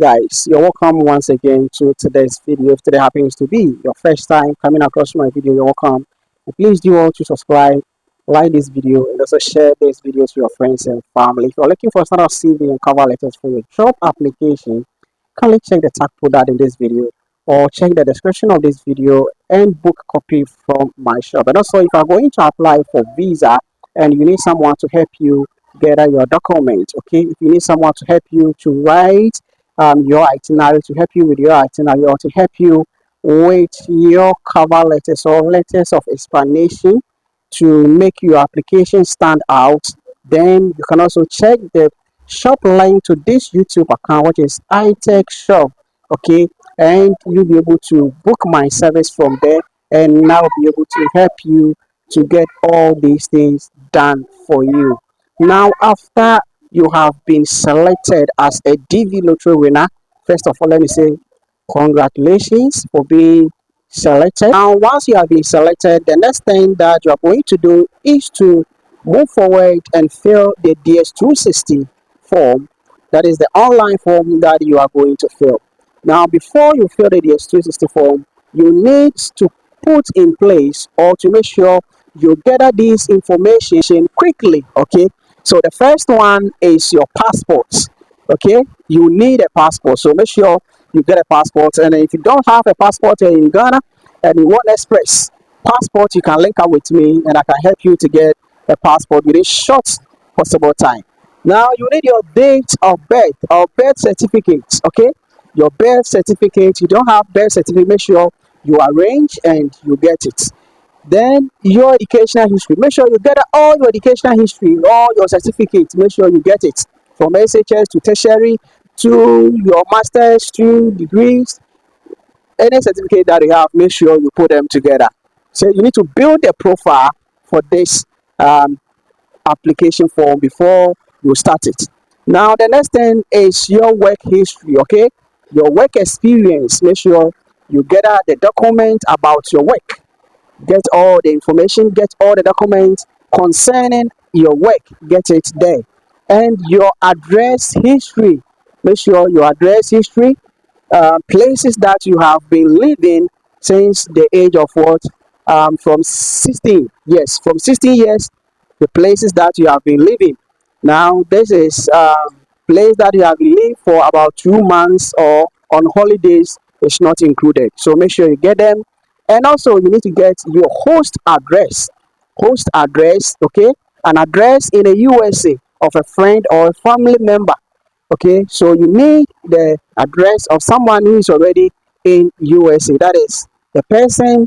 guys, you're welcome once again to today's video. If today happens to be your first time coming across my video, you're welcome. And please do all to subscribe, like this video, and also share this video to your friends and family. If you're looking for standard CV and cover letters for your job application, kindly check the tag that in this video or check the description of this video and book copy from my shop. And also, if you're going to apply for visa and you need someone to help you gather your document, okay, if you need someone to help you to write your itinerary, to help you with your itinerary, or to help you with your cover letters or letters of explanation to make your application stand out, then you can also check the shop link to this YouTube account, which is iTech Shop, okay, and you'll be able to book my service from there, and now be able to help you to get all these things done for you. Now, after you have been selected as a DV lottery winner, first of all, let me say congratulations for being selected. Now, once you have been selected, the next thing that you are going to do is to move forward and fill the DS-260 form. That is the online form that you are going to fill. Now, before you fill the DS-260 form, you need to put in place or to make sure you gather this information quickly, okay? So the first one is your passport, okay? You need a passport, so make sure you get a passport. And if you don't have a passport in Ghana and you want express passport, you can link up with me and I can help you to get a passport within short possible time. Now you need your date of birth or birth certificate, okay? Your birth certificate. You don't have birth certificate, make sure you arrange and you get it. Then your educational history, make sure you get all your educational history, all your certificates, make sure you get it from SHS to tertiary to your master's to degrees. Any certificate that you have, make sure you put them together. So you need to build a profile for this application form before you start it. Now the next thing is your work history, okay? Your work experience, make sure you gather the document about your work. Get all the information, get all the documents concerning your work, get it there. And your address history, make sure your address history, places that you have been living since the age of what, from 16, yes, from 16 years, the places that you have been living. Now this is place that you have lived for about 2 months or on holidays is not included, so make sure you get them. And also you need to get your host address, okay, an address in the USA of a friend or a family member, okay? So you need the address of someone who is already in USA. That is the person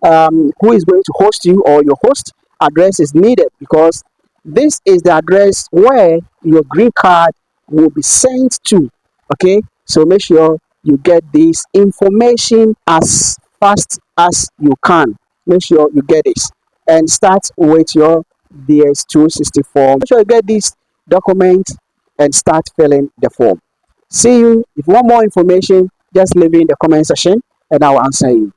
who is going to host you, or your host address is needed, because this is the address where your green card will be sent to, okay? So make sure you get this information as fast as you can. Make sure you get this and start with your DS-260 form. Make sure you get this document and start filling the form. See you. If you want more information, just leave it in the comment section and I'll answer you.